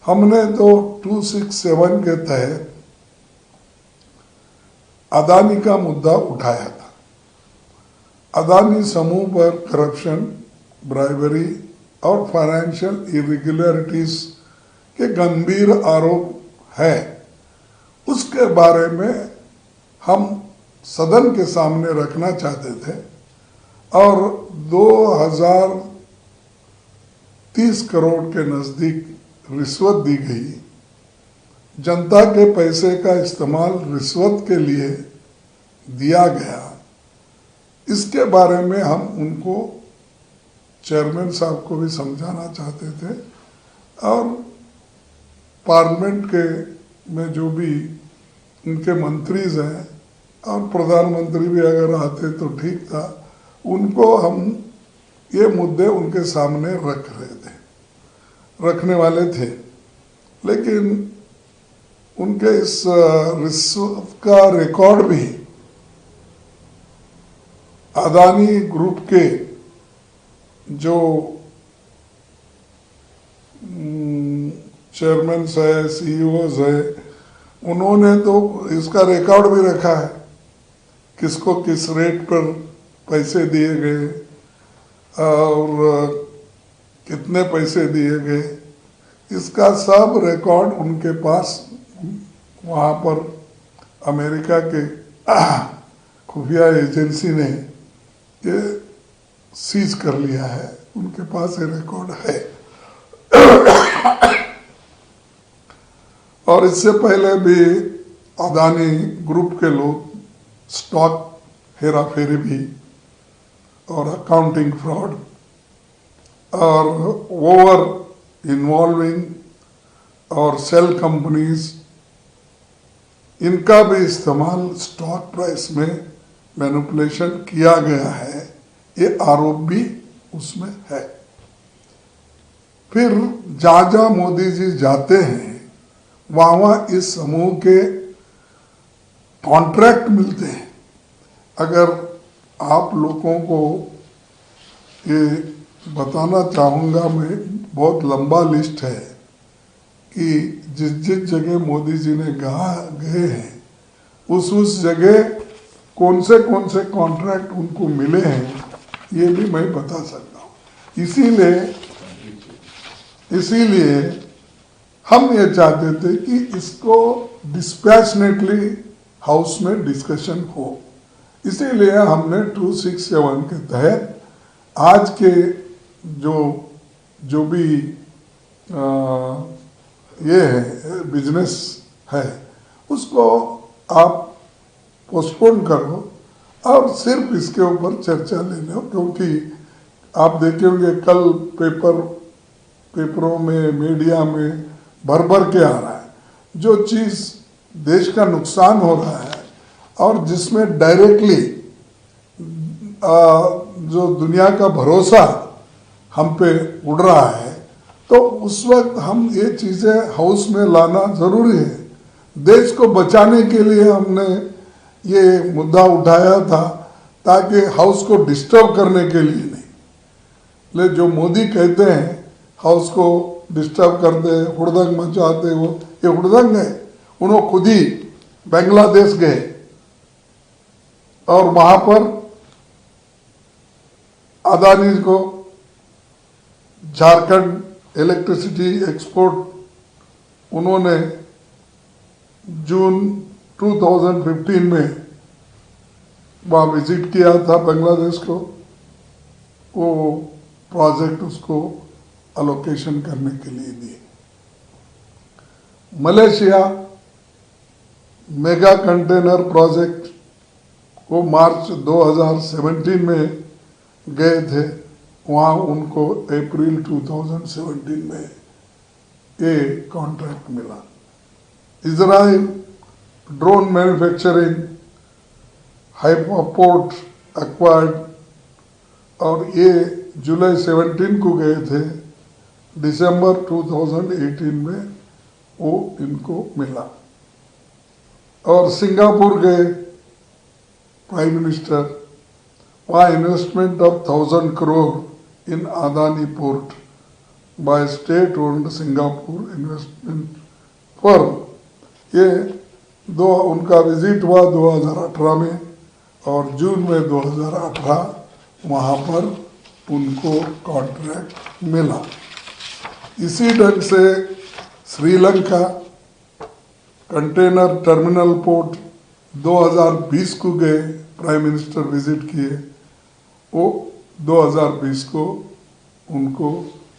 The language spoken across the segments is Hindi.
हमने तो 267 के तहत अदानी का मुद्दा उठाया था। अदानी समूह पर करप्शन, ब्राइबरी और फाइनेंशियल इरेगुलरिटीज के गंभीर आरोप है। उसके बारे में हम सदन के सामने रखना चाहते थे और 2030 करोड़ के नजदीक रिश्वत दी गई। जनता के पैसे का इस्तेमाल रिश्वत के लिए दिया गया। इसके बारे में हम उनको चेयरमैन साहब को भी समझाना चाहते थे और पार्लियामेंट के में जो भी उनके मंत्रीज हैं और प्रधानमंत्री भी अगर आते तो ठीक था, उनको हम ये मुद्दे उनके सामने रखने वाले थे। लेकिन उनके इस रिश्वत का रिकॉर्ड भी अदानी ग्रुप के जो चेयरमैन है, सीईओज है, उन्होंने तो इसका रिकॉर्ड भी रखा है, किसको किस रेट पर पैसे दिए गए और कितने पैसे दिए गए। इसका सब रिकॉर्ड उनके पास वहाँ पर अमेरिका के खुफिया एजेंसी ने ये सीज कर लिया है। उनके पास ये रिकॉर्ड है। और इससे पहले भी अदानी ग्रुप के लोग स्टॉक हेरा फेरी भी और अकाउंटिंग फ्रॉड और ओवर इन्वॉल्विंग और सेल कंपनीज, इनका भी इस्तेमाल स्टॉक प्राइस में मैनिपुलेशन किया गया है, ये आरोप भी उसमें है। फिर जहाँ जहाँ मोदी जी जाते हैं वहाँ इस समूह के कॉन्ट्रैक्ट मिलते हैं। अगर आप लोगों को ये बताना चाहूँगा मैं, बहुत लंबा लिस्ट है कि जिस जिस जगह मोदी जी ने गए हैं उस जगह कौन से कॉन्ट्रैक्ट उनको मिले हैं, ये भी मैं बता सकता हूँ। इसीलिए हम ये चाहते थे कि इसको डिस्पैशनेटली हाउस में डिस्कशन हो। इसीलिए हमने 267 के तहत आज के जो भी ये है बिजनेस है उसको आप पोस्टपोन करो और सिर्फ इसके ऊपर चर्चा ले लो, क्योंकि आप देखेंगे कल पेपरों में, मीडिया में भर के आ रहा है। जो चीज़ देश का नुकसान हो रहा है और जिसमें डायरेक्टली जो दुनिया का भरोसा हम पे उड़ रहा है, तो उस वक्त हम ये चीज़ें हाउस में लाना ज़रूरी है। देश को बचाने के लिए हमने ये मुद्दा उठाया था, ताकि हाउस को डिस्टर्ब करने के लिए नहीं। ले जो मोदी कहते हैं हाउस को डिस्टर्ब करते, हुड़दंग मचाते, वो ये हुड़दंग है। उन्होंने खुद ही बांग्लादेश गए और वहाँ पर अदानी को झारखंड इलेक्ट्रिसिटी एक्सपोर्ट उन्होंने जून 2015 में वहाँ विजिट किया था बांग्लादेश को, वो प्रोजेक्ट उसको अलोकेशन करने के लिए दिए। मलेशिया मेगा कंटेनर प्रोजेक्ट वो मार्च 2017 में गए थे, वहाँ उनको अप्रैल 2017 में ये कॉन्ट्रैक्ट मिला। इजराइल ड्रोन मैन्युफैक्चरिंग हाइपोपोर्ट एक्वायर्ड, और ये जुलाई 17 को गए थे, दिसंबर 2018 में वो इनको मिला। और सिंगापुर गए प्राइम मिनिस्टर, वहाँ investment of 1000 crore in Adani port by state owned Singapore investment firm. ये उनका विजिट हुआ 2018 में और जून में 2018 वहाँ पर उनको कॉन्ट्रैक्ट मिला। इसी ढंग से श्रीलंका कंटेनर टर्मिनल पोर्ट 2020 को गए, प्राइम मिनिस्टर विजिट किए, वो 2020 को उनको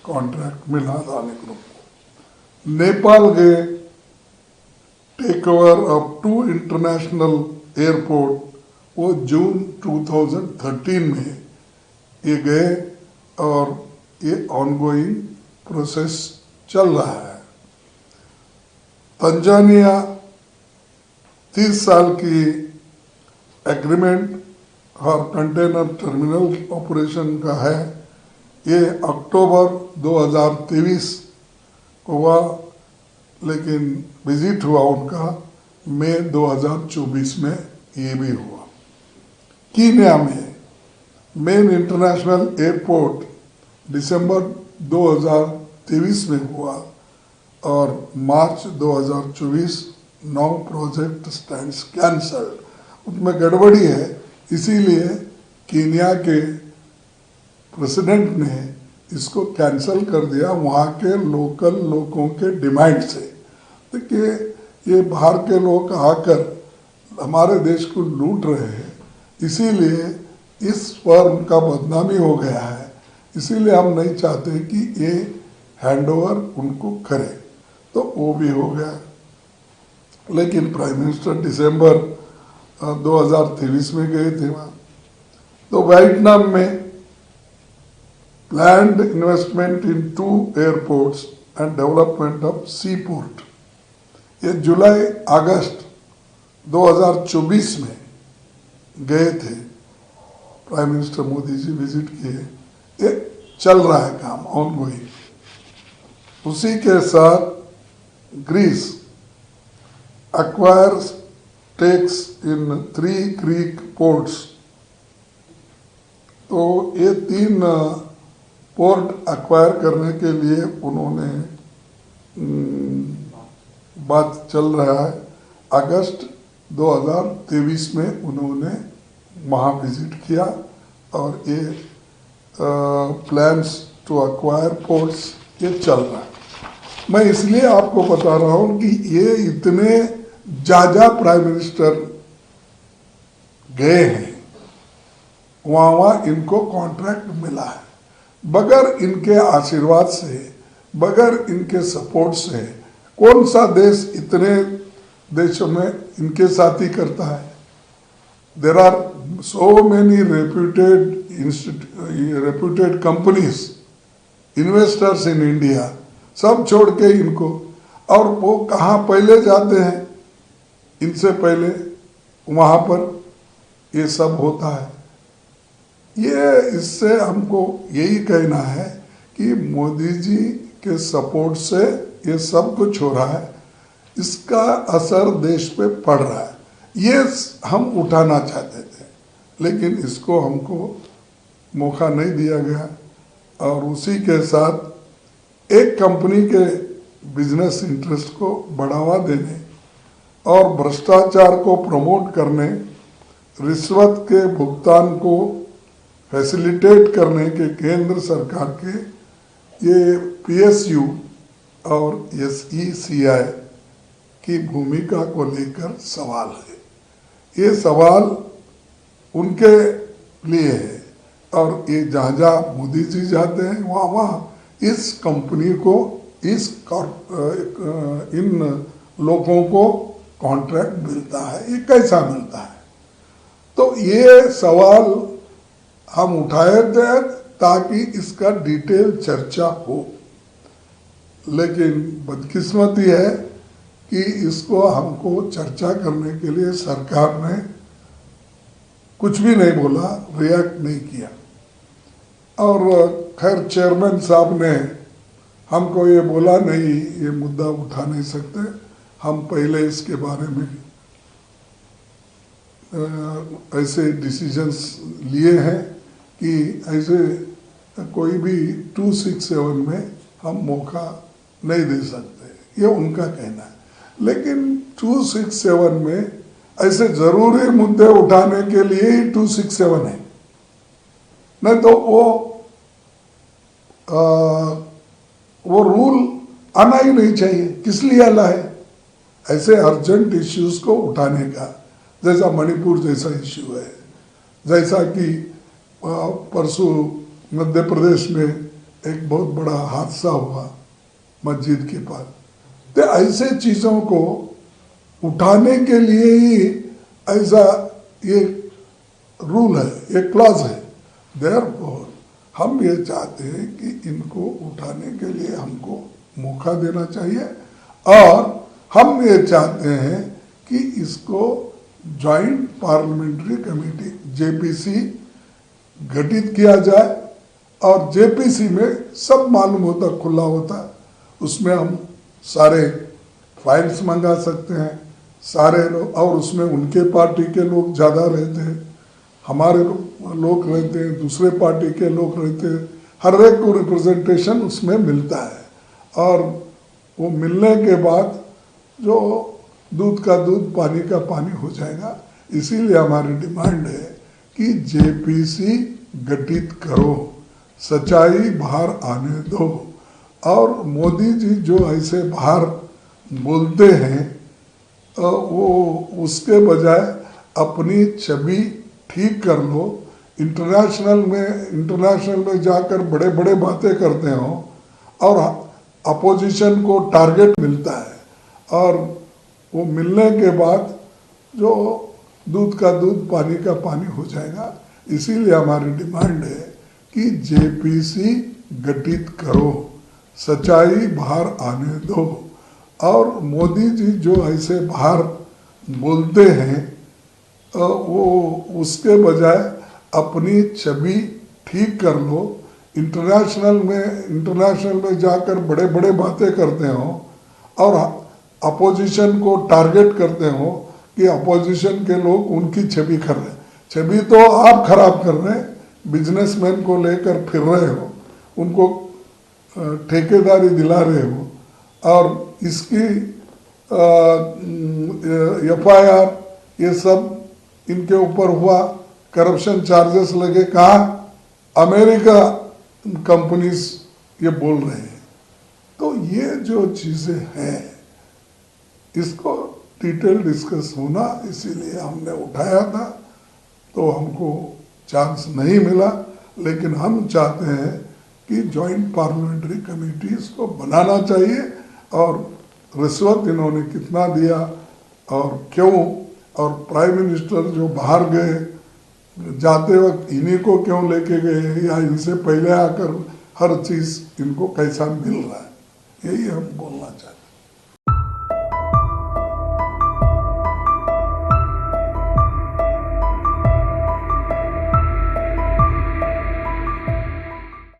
कॉन्ट्रैक्ट मिला अदानी ग्रुप को। नेपाल गए, take over of 2 international airport, वो जून 2013 में ये गए और ये ऑनगोइंग प्रोसेस चल रहा है। तंजानिया 30 साल की एग्रीमेंट और कंटेनर टर्मिनल ऑपरेशन का है। ये अक्टूबर 2023 को हुआ, लेकिन विजिट हुआ उनका मई 2024 में ये भी हुआ। कीनिया में मेन इंटरनेशनल एयरपोर्ट दिसंबर 2023 में हुआ और मार्च 2024 9 प्रोजेक्ट स्टैंड्स कैंसल्ड। उसमें गड़बड़ी है, इसीलिए कीनिया के प्रेसिडेंट ने इसको कैंसल कर दिया वहाँ के लोकल लोगों के डिमांड से। देखिए, ये बाहर के लोग आकर हमारे देश को लूट रहे हैं, इसीलिए इस फर्म का बदनामी हो गया है। इसीलिए हम नहीं चाहते कि ये हैंडओवर उनको करे, तो वो भी हो गया। लेकिन प्राइम मिनिस्टर दिसंबर 2023 में गए थे वहाँ। तो वियतनाम में planned investment in 2 airports and development of seaport, ये जुलाई अगस्त 2024 में गए थे, prime minister Modi ji visit किए। ये चल रहा है काम ऑनगोइंग। उसी के साथ Greece acquires stakes in 3 Greek ports। तो ये 3 पोर्ट एक्वायर करने के लिए उन्होंने बात चल रहा है। अगस्त 2023 में उन्होंने वहाँ विजिट किया और ये प्लान्स टू एक्वायर पोर्ट्स ये चल रहा है। मैं इसलिए आपको बता रहा हूँ कि ये इतने ज़्यादा प्राइम मिनिस्टर गए हैं, वहाँ इनको कॉन्ट्रैक्ट मिला है। बगैर इनके आशीर्वाद से, बगैर इनके सपोर्ट से कौन सा देश इतने देशों में इनके साथ ही करता है। There are so many reputed companies, investors in India, सब छोड़ के इनको, और वो कहाँ पहले जाते हैं, इनसे पहले वहाँ पर ये सब होता है। ये इससे हमको यही कहना है कि मोदी जी के सपोर्ट से ये सब कुछ हो रहा है, इसका असर देश पे पड़ रहा है। ये हम उठाना चाहते थे, लेकिन इसको हमको मौका नहीं दिया गया। और उसी के साथ एक कंपनी के बिजनेस इंटरेस्ट को बढ़ावा देने और भ्रष्टाचार को प्रमोट करने, रिश्वत के भुगतान को फैसिलिटेट करने के केंद्र सरकार के ये PSU और SECI की भूमिका को लेकर सवाल है। ये सवाल उनके लिए है, और ये जहाँ जहाँ मोदी जी जाते हैं वहाँ वहाँ इस कंपनी को, इन लोगों को कॉन्ट्रैक्ट मिलता है। ये कैसा मिलता है? तो ये सवाल हम उठाए थे ताकि इसका डिटेल चर्चा हो, लेकिन बदकिस्मती है कि इसको हमको चर्चा करने के लिए सरकार ने कुछ भी नहीं बोला, रिएक्ट नहीं किया। और खैर चेयरमैन साहब ने हमको ये बोला, नहीं ये मुद्दा उठा नहीं सकते, हम पहले इसके बारे में ऐसे डिसीजंस लिए हैं कि ऐसे कोई भी 267 में हम मौका नहीं दे सकते, ये उनका कहना है। लेकिन 267 में ऐसे जरूरी मुद्दे उठाने के लिए ही 267 है, नहीं तो वो रूल आना ही नहीं चाहिए। किस लिए लाए ऐसे अर्जेंट इश्यूज को उठाने का, जैसा मणिपुर जैसा इश्यू है, जैसा कि परसों मध्य प्रदेश में एक बहुत बड़ा हादसा हुआ मस्जिद के पास। तो ऐसे चीज़ों को उठाने के लिए ही ऐसा ये रूल है, ये क्लॉज है। देयरफॉर हम ये चाहते हैं कि इनको उठाने के लिए हमको मौका देना चाहिए, और हम ये चाहते हैं कि इसको जॉइंट पार्लियामेंट्री कमेटी जेपीसी गठित किया जाए, और जेपीसी में सब मालूम होता, खुला होता, उसमें हम सारे फाइल्स मंगा सकते हैं, सारे लोग, और उसमें उनके पार्टी के लोग ज़्यादा रहते हैं, हमारे लोग रहते हैं, दूसरे पार्टी के लोग रहते हैं, हर एक को रिप्रेजेंटेशन उसमें मिलता है। और वो मिलने के बाद जो दूध का दूध पानी का पानी हो जाएगा। इसीलिए हमारी डिमांड है कि जेपीसी गठित करो, सच्चाई बाहर आने दो, और मोदी जी जो ऐसे बाहर बोलते हैं वो उसके बजाय अपनी छवि ठीक कर लो। इंटरनेशनल में जाकर बड़े बड़े बातें करते हो और अपोजिशन को टारगेट मिलता है, और वो मिलने के बाद जो दूध का दूध पानी का पानी हो जाएगा। इसीलिए हमारी डिमांड है कि जेपीसी गठित करो, सच्चाई बाहर आने दो, और मोदी जी जो ऐसे बाहर बोलते हैं वो उसके बजाय अपनी छवि ठीक कर लो। इंटरनेशनल में जाकर बड़े बड़े बातें करते हो और अपोजिशन को टारगेट करते हो कि अपोजिशन के लोग उनकी छवि कर रहे हैं। छवि तो आप खराब कर रहे हैं, बिजनेसमैन को लेकर फिर रहे हो, उनको ठेकेदारी दिला रहे हो, और इसकी FIR ये सब इनके ऊपर हुआ, करप्शन चार्जेस लगे, कहा अमेरिका कंपनीज ये बोल रहे हैं। तो ये जो चीज़ें हैं इसको डिटेल डिस्कस होना, इसीलिए हमने उठाया था, तो हमको चांस नहीं मिला। लेकिन हम चाहते हैं कि जॉइंट पार्लियामेंट्री कमेटी इसको बनाना चाहिए, और रिश्वत इन्होंने कितना दिया और क्यों, और प्राइम मिनिस्टर जो बाहर गए जाते वक्त इन्हीं को क्यों लेके गए, या इनसे पहले आकर हर चीज़ इनको कैसा मिल रहा है, यही हम बोलना चाहते हैं।